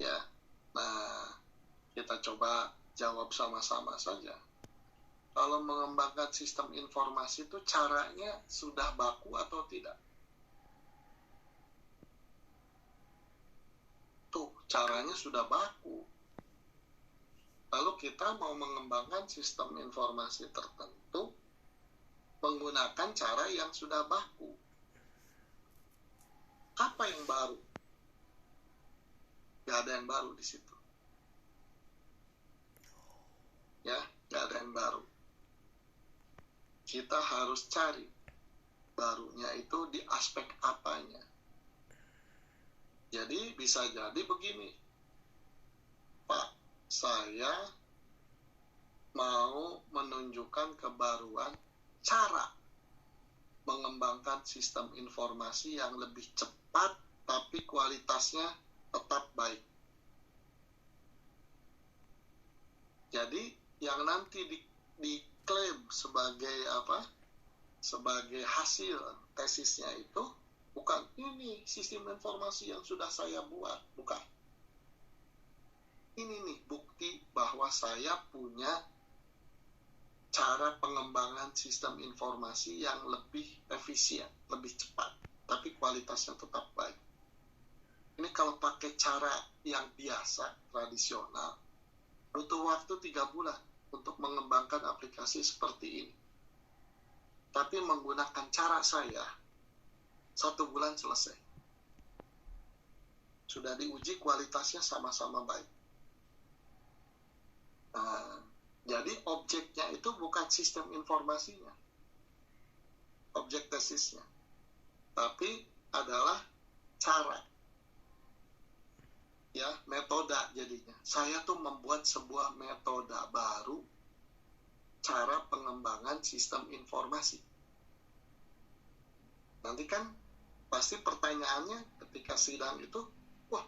Ya, nah kita coba jawab sama-sama saja. Kalau mengembangkan sistem informasi itu caranya sudah baku atau tidak? Tuh, caranya sudah baku. Lalu kita mau mengembangkan sistem informasi tertentu menggunakan cara yang sudah baku. Apa yang baru? Gak ada yang baru di situ. Ya, gak ada yang baru. Kita harus cari barunya itu di aspek apanya. Jadi bisa jadi begini, Pak, saya mau menunjukkan kebaruan cara mengembangkan sistem informasi yang lebih cepat tapi kualitasnya tetap baik. Jadi yang nanti diklaim sebagai sebagai hasil tesisnya itu bukan ini sistem informasi yang sudah saya buat, bukan. Ini nih bukti bahwa saya punya cara pengembangan sistem informasi yang lebih efisien, lebih cepat, tapi kualitasnya tetap baik. Ini kalau pakai cara yang biasa, tradisional, butuh waktu 3 bulan untuk mengembangkan aplikasi seperti ini. Tapi menggunakan cara saya, 1 bulan selesai. Sudah diuji kualitasnya sama-sama baik. Nah, jadi objeknya itu bukan sistem informasinya, objek tesisnya, tapi adalah cara, ya, metode jadinya. Saya tuh membuat sebuah metode baru, cara pengembangan sistem informasi. Nanti kan pasti pertanyaannya ketika sidang itu, wah,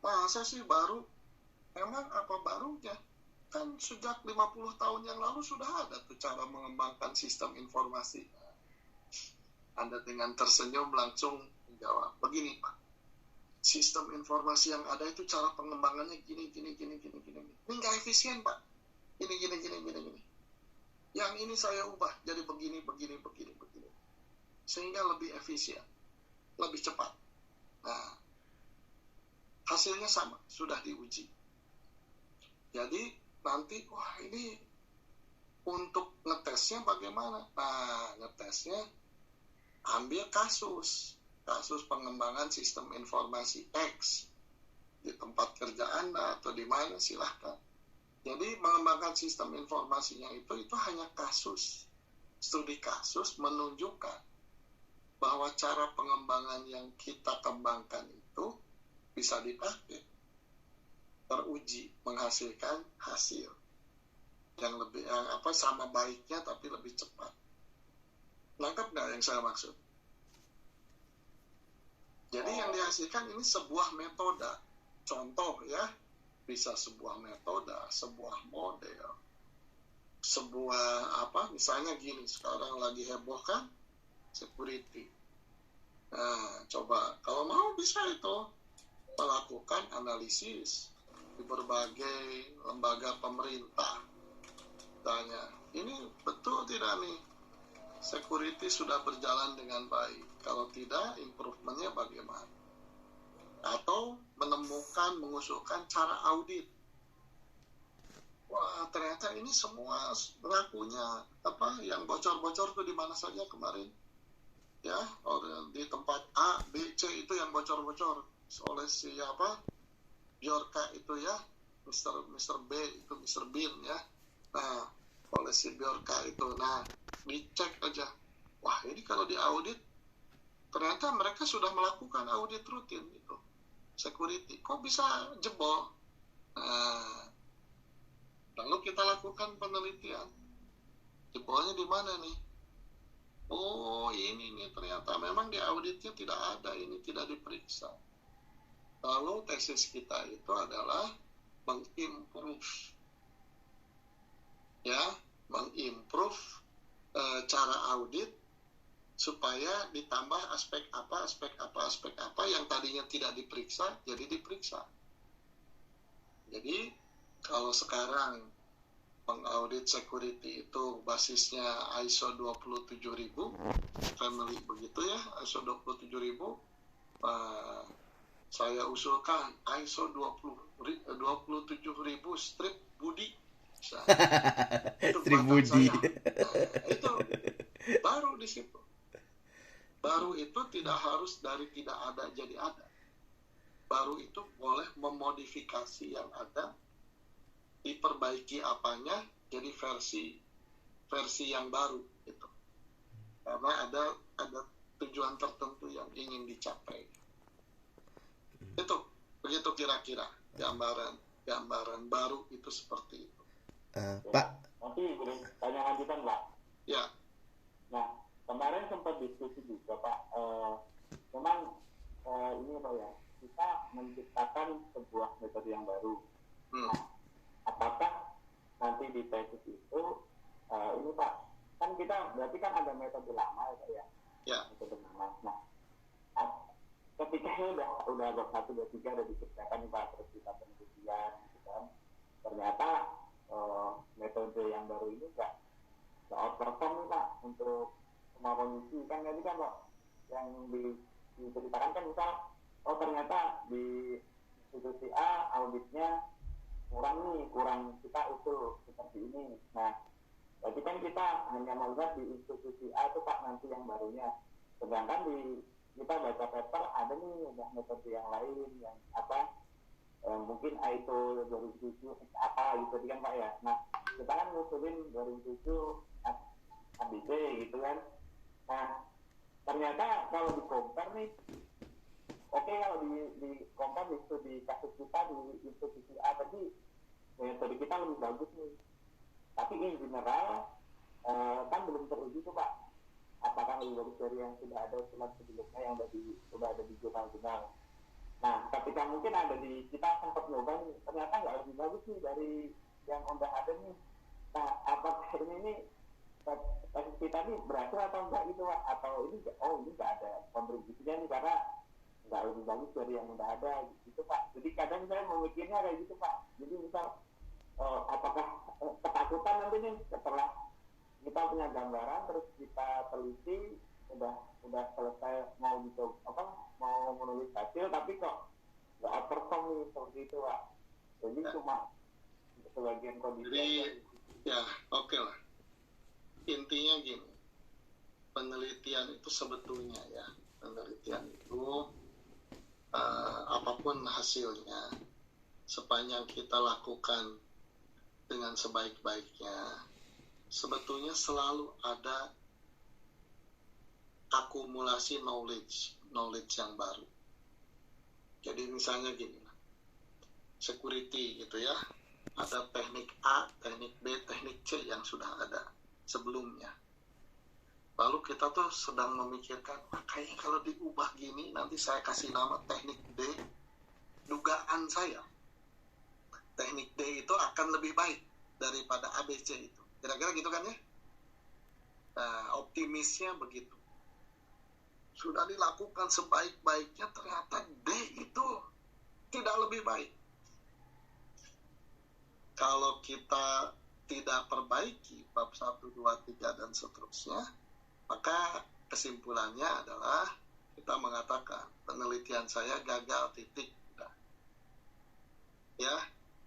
masa sih baru? Memang apa barunya? Kan sejak 50 tahun yang lalu sudah ada tuh cara mengembangkan sistem informasi. Anda dengan tersenyum langsung menjawab, begini Pak, sistem informasi yang ada itu cara pengembangannya gini. Ini nggak efisien Pak. Gini. Yang ini saya ubah jadi begini. Sehingga lebih efisien, lebih cepat. Nah, hasilnya sama, sudah diuji. Jadi nanti, wah ini untuk ngetesnya bagaimana? Nah, ngetesnya ambil kasus pengembangan sistem informasi X di tempat kerja Anda atau di mana silahkan. Jadi mengembangkan sistem informasinya itu hanya kasus, studi kasus menunjukkan bahwa cara pengembangan yang kita kembangkan itu bisa dipakai, teruji, menghasilkan hasil yang lebih sama baiknya tapi lebih cepat. Lengkap nggak yang saya maksud? Jadi yang dihasilkan ini sebuah metode. Contoh ya, bisa sebuah metode, sebuah model, sebuah misalnya gini, sekarang lagi heboh kan, security. Nah, coba kalau mau bisa itu melakukan analisis di berbagai lembaga pemerintah. Tanya, ini betul tidak nih security sudah berjalan dengan baik? Kalau tidak, improvementnya bagaimana? Atau mengusulkan cara audit. Wah, ternyata ini semua ngakunya yang bocor-bocor tuh di mana saja kemarin? Ya, di tempat A, B, C itu yang bocor-bocor oleh siapa? Bjorka itu ya, Mr. B itu Mr. Bean ya. Nah, oleh si Bjorka itu, nah dicek aja. Wah, ini kalau diaudit ternyata mereka sudah melakukan audit rutin itu security. Kok bisa jebol? Nah, lalu kita lakukan penelitian. Jebolnya di mana nih? Oh, ini nih ternyata memang di auditnya tidak ada, ini tidak diperiksa. Lalu tesis kita itu adalah mengimprove cara audit supaya ditambah aspek apa yang tadinya tidak diperiksa jadi diperiksa. Jadi kalau sekarang mengaudit security itu basisnya ISO 27000 family begitu ya, ISO 27000, saya usulkan ISO 27000 strip Budi. Itu buatan saya. Itu baru di situ. Baru itu tidak harus dari tidak ada jadi ada. Baru itu boleh memodifikasi yang ada, diperbaiki apanya jadi versi yang baru gitu. Karena ada tujuan tertentu yang ingin dicapai. Itu begitu kira-kira gambaran baru itu seperti itu. Pak. Nanti tanya lanjutan, Pak. Ya. Nah, kemarin sempat diskusi juga, Pak. Memang ini Pak ya, kita menciptakan sebuah metode yang baru. Nah, apakah nanti di tesis itu ini Pak, kan kita berarti kan ada metode lama ya Pak ya? Ya. Metode lama. Nah, ketika ini udah bab 1, 2, 3 udah dikerjakan Pak, terus kita penelitian gitu kan. Ternyata metode yang baru ini nggak outperform nih Pak untuk semua kondisi. Kan tadi kan Pak yang diceritakan kan misal ternyata di institusi A auditnya kurang kita usul seperti ini. Nah, jadi kan kita hanya melihat di institusi A itu Pak nanti yang barunya. Sedangkan kita baca paper ada nih udah metode yang lain yang mungkin ISO 2007 apa gitu kan Pak ya. Nah, kita kan ngusulin 2007 ABC gitu kan. Nah, ternyata kalau di compare nih, oke, kalau di compare di kasus kita di institusi A tadi metode kita lebih bagus nih. Tapi in general kan belum teruji tuh Pak. Apakah lebih bagus dari yang sudah ada surat sebelumnya yang sudah ada di jurnal-jurnal. Nah, ketika mungkin ada kita sempat nyoba nih, ternyata nggak lebih bagus nih dari yang udah ada nih. Nah, apakah ini tesis kita nih berhasil atau enggak gitu Pak? Atau ini nggak ada kontribusinya nih karena nggak lebih bagus dari yang udah ada gitu Pak. Jadi kadang saya memikirnya kayak gitu Pak. Jadi misal apakah ketakutan nanti nih setelah kita punya gambaran terus kita teliti udah selesai mau menulis hasil tapi kok nggak outperform nih seperti itu Pak. Jadi cuma sebagian kondisi. Jadi ya oke lah. Intinya gini, penelitian itu sebetulnya ya, penelitian itu apapun hasilnya, sepanjang kita lakukan dengan sebaik-baiknya, sebetulnya selalu ada akumulasi knowledge yang baru. Jadi misalnya gini, security gitu ya, ada teknik A, teknik B, teknik C yang sudah ada sebelumnya. Lalu kita tuh sedang memikirkan, kayaknya kalau diubah gini, nanti saya kasih nama teknik D. Dugaan saya, teknik D itu akan lebih baik daripada ABC itu. Kira-kira gitu kan ya? Nah, optimisnya begitu. Sudah dilakukan sebaik-baiknya, ternyata D itu tidak lebih baik. Kalau kita tidak perbaiki bab 1, 2, 3 dan seterusnya, maka kesimpulannya adalah kita mengatakan penelitian saya gagal titik. Ya,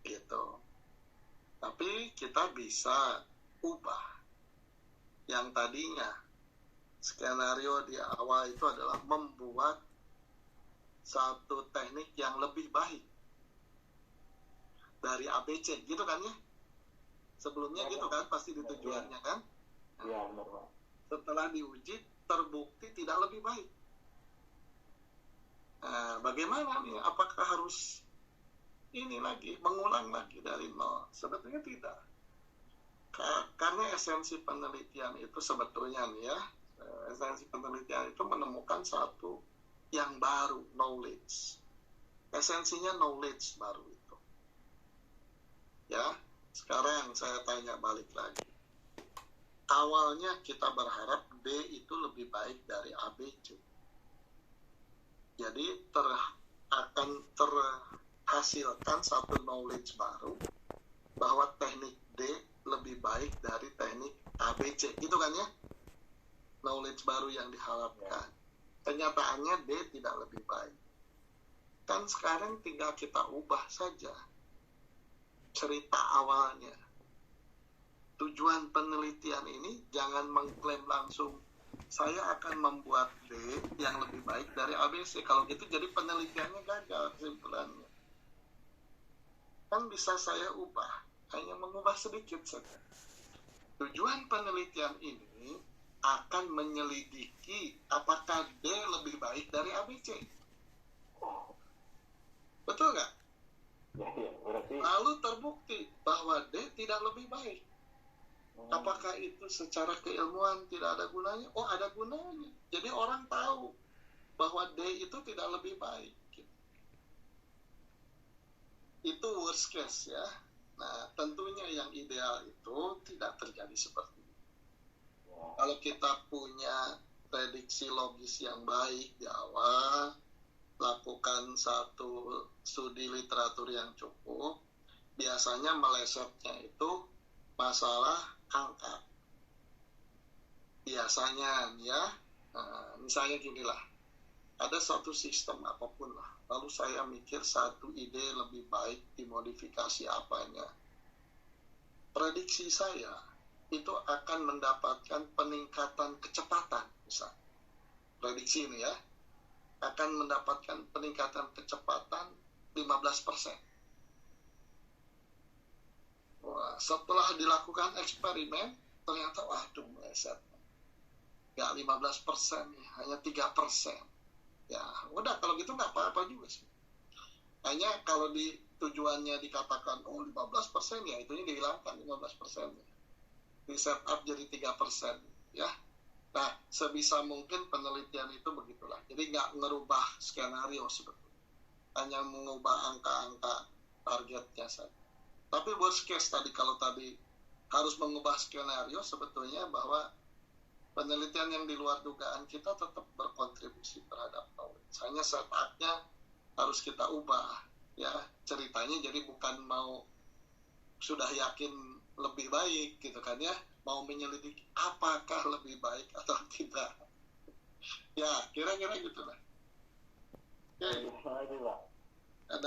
gitu. Tapi kita bisa ubah. Yang tadinya skenario di awal itu adalah membuat satu teknik yang lebih baik dari ABC, gitu kan ya? Sebelumnya gitu kan, pasti di tujuannya kan? Iya, benar Pak. Setelah diuji, terbukti tidak lebih baik. Nah, bagaimana nih? Apakah harus mengulang lagi dari nol? Sebetulnya tidak. Karena esensi penelitian itu sebetulnya nih ya, esensi penelitian itu menemukan satu yang baru, knowledge. Esensinya knowledge baru itu. Ya, sekarang saya tanya balik lagi. Awalnya kita berharap D itu lebih baik dari ABC. Jadi akan terhasilkan satu knowledge baru bahwa teknik D lebih baik dari teknik ABC. Itu kan ya? Knowledge baru yang diharapkan. Kenyataannya D tidak lebih baik. Kan sekarang tinggal kita ubah saja cerita awalnya. Tujuan penelitian ini jangan mengklaim langsung saya akan membuat D yang lebih baik dari ABC. Kalau gitu jadi penelitiannya gagal kesimpulannya. Kan bisa saya ubah, hanya mengubah sedikit saja. Tujuan penelitian ini akan menyelidiki apakah D lebih baik dari ABC. Betul nggak? Ya, berarti. Lalu terbukti bahwa D tidak lebih baik. Apakah itu secara keilmuan tidak ada gunanya? Oh, ada gunanya. Jadi orang tahu bahwa D itu tidak lebih baik. Itu worst case ya. Nah, tentunya yang ideal itu tidak terjadi seperti itu. Kalau kita punya prediksi logis yang baik di awal, lakukan satu studi literatur yang cukup, biasanya melesetnya itu masalah angka. Biasanya ya, misalnya ginilah, ada satu sistem apapun lah, lalu saya mikir satu ide lebih baik dimodifikasi apanya. Prediksi saya itu akan mendapatkan peningkatan kecepatan, misalnya. Prediksi ini ya, akan mendapatkan peningkatan kecepatan 15%. Wah, setelah dilakukan eksperimen, ternyata waduh meleset. Nggak 15%, hanya 3%. Ya, udah kalau gitu nggak apa-apa juga sih. Hanya kalau tujuannya dikatakan, 15%, ya itunya dihilangkan 15%. Di set up jadi 3%. Ya. Nah, sebisa mungkin penelitian itu begitulah. Jadi nggak ngerubah skenario sebetulnya. Hanya mengubah angka-angka targetnya saja. Tapi worst case kalau tadi harus mengubah skenario, sebetulnya bahwa penelitian yang di luar dugaan kita tetap berkontribusi terhadap knowledge. Hanya setupnya harus kita ubah. Ya, ceritanya jadi bukan mau sudah yakin lebih baik gitu kan ya, mau menyelidiki apakah lebih baik atau tidak. Ya, kira-kira gitu lah. Oke.